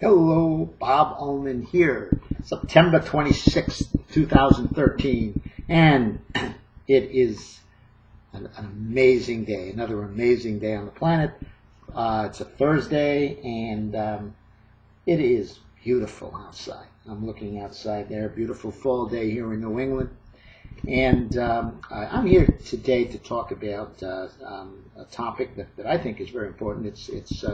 Hello, Bob Ullman here, September 26th, 2013, and it is an amazing day, another amazing day on the planet. It's a Thursday, and it is beautiful outside. I'm looking outside there, beautiful fall day here in New England, and I'm here today to talk about a topic that I think is very important. It's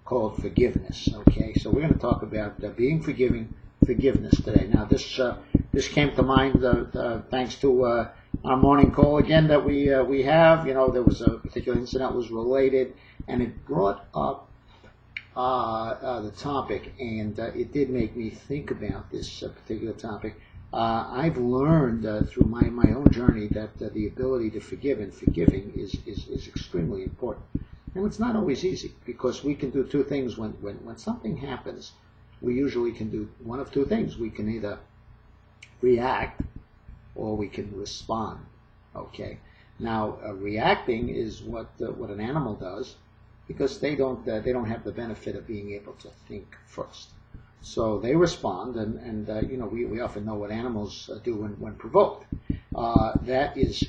called forgiveness. Okay, so we're going to talk about being forgiveness today. Now, this came to mind thanks to our morning call again that we have. You know, there was a particular incident that was related, and it brought up the topic, and it did make me think about this particular topic. I've learned through my own journey that the ability to forgive and forgiving is extremely important. And it's not always easy, because we can do two things when something happens. We usually can do one of two things. We can either react or we can respond. Okay. Now, reacting is what an animal does, because they don't have the benefit of being able to think first. So they respond, and you know, we often know what animals do when provoked. That is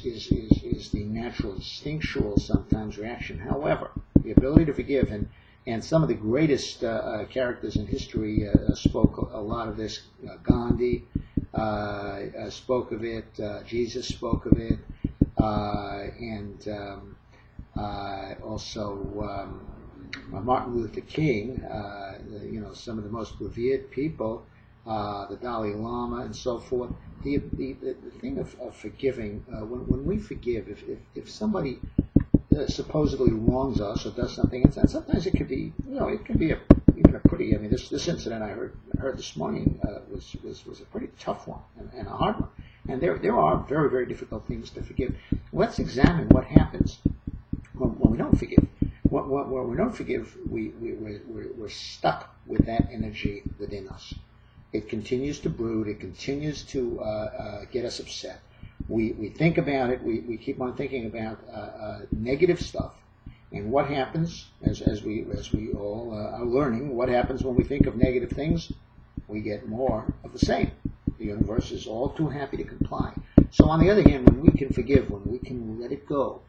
the natural, instinctual, sometimes reaction. However, the ability to forgive, and some of the greatest characters in history spoke a lot of this. Gandhi spoke of it. Jesus spoke of it, and also Martin Luther King. You know, some of the most revered people, the Dalai Lama, and so forth. The thing of forgiving, when we forgive, if somebody supposedly wrongs us or does something, and sometimes it could be, you know, it can be even a pretty. I mean, this incident I heard this morning was a pretty tough one and a hard one. And there are very, very difficult things to forgive. Let's examine what happens when we don't forgive. When we don't forgive, we're stuck with that energy within us. It continues to brood. It continues to get us upset. We think about it. We keep on thinking about negative stuff. And what happens, as we all are learning, what happens when we think of negative things? We get more of the same. The universe is all too happy to comply. So on the other hand, when we can forgive, when we can let it go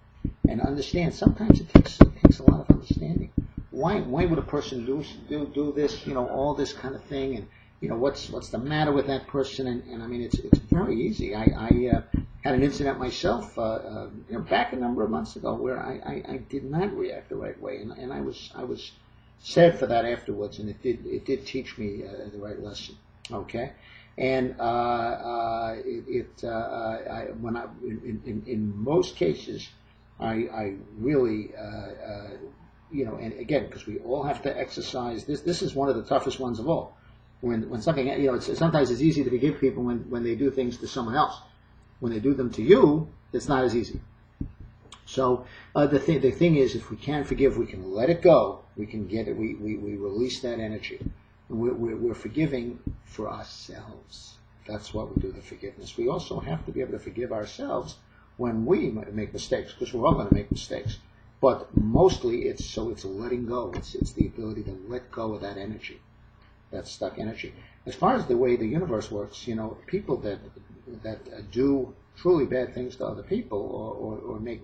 and understand, sometimes it takes a lot of understanding. Why would a person do this? You know, all this kind of thing, and you know, what's the matter with that person? And I mean, it's very easy. I had an incident myself, you know, back a number of months ago, where I did not react the right way, and I was sad for that afterwards, and it did teach me the right lesson. Okay, and in most cases, I really you know, and again, because we all have to exercise this. This is one of the toughest ones of all. When something, you know, sometimes it's easy to forgive people when they do things to someone else. When they do them to you, it's not as easy. So the thing is, if we can forgive, we can let it go. We can get it. We release that energy. We're forgiving for ourselves. That's what we do, the forgiveness. We also have to be able to forgive ourselves when we make mistakes, because we're all going to make mistakes. But mostly it's letting go. It's the ability to let go of that energy, that stuck energy. As far as the way the universe works, you know, people that do truly bad things to other people, or make,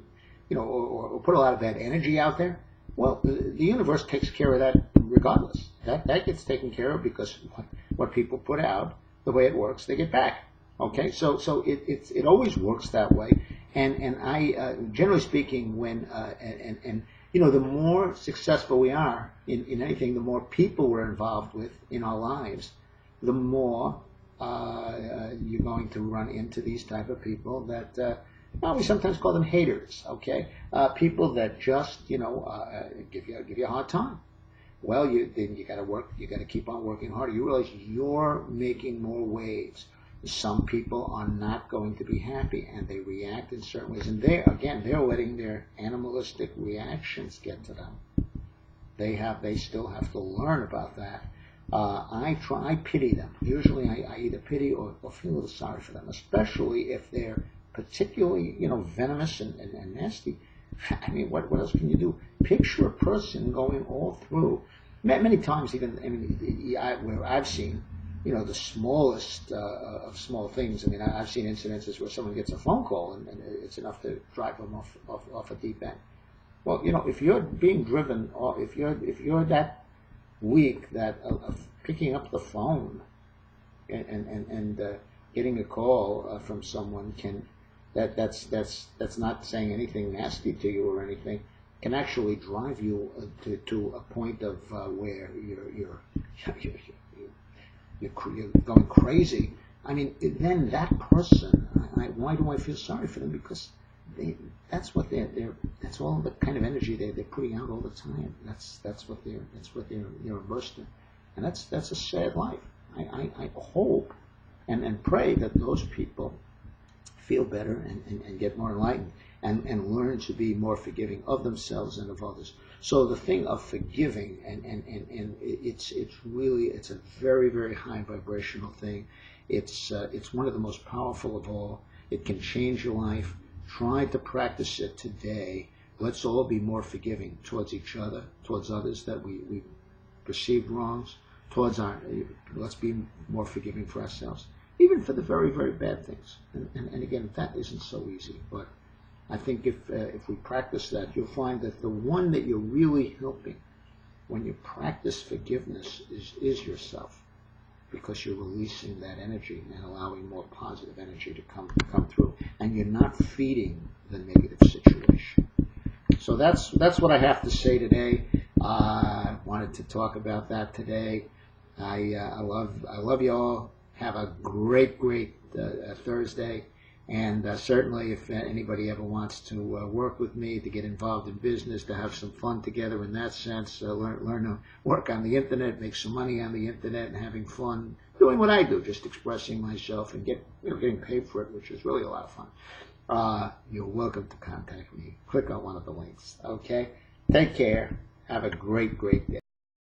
you know, or put a lot of bad energy out there, well, the universe takes care of that regardless. That gets taken care of, because what people put out, the way it works, they get back. Okay, so it always works that way. And I, generally speaking, when and you know, the more successful we are in anything, the more people we're involved with in our lives, the more you're going to run into these type of people that, well, we sometimes call them haters. Okay, people that just, you know, give you a hard time. Well, then you got to work. You got to keep on working harder. You realize you're making more waves. Some people are not going to be happy, and they react in certain ways. And they're letting their animalistic reactions get to them. They still have to learn about that. I pity them. Usually I either pity or feel a little sorry for them, especially if they're particularly, you know, venomous and nasty. I mean, what else can you do? Picture a person going all through Many times, even where I've seen, the smallest of small things. I mean, I've seen incidences where someone gets a phone call and it's enough to drive them off a deep end. Well, if you're being driven, or if you're that weak that of picking up the phone and getting a call from someone that's not saying anything nasty to you or anything, can actually drive you to a point of where you're going crazy. I mean, then that person, why do I feel sorry for them? Because that's what that's all the kind of energy they're putting out all the time. That's what they're immersed in, and that's a sad life. I hope and pray that those people feel better and get more enlightened and learn to be more forgiving of themselves and of others. So the thing of forgiving and it's a very, very high vibrational thing. It's one of the most powerful of all. It can change your life. Try to practice it today. Let's all be more forgiving towards each other, towards others that we perceived wrongs, let's be more forgiving for ourselves, even for the very, very bad things. And again, that isn't so easy, but I think if we practice that, you'll find that the one that you're really helping when you practice forgiveness is yourself, because you're releasing that energy and allowing more positive energy to come through, and you're not feeding the negative situation. So that's what I have to say today. I wanted to talk about that today. I love you all. Have a great Thursday. And certainly, if anybody ever wants to work with me, to get involved in business, to have some fun together in that sense, learn to work on the internet, make some money on the internet, and having fun doing what I do, just expressing myself and getting paid for it, which is really a lot of fun. You're welcome to contact me. Click on one of the links. Okay? Take care. Have a great day.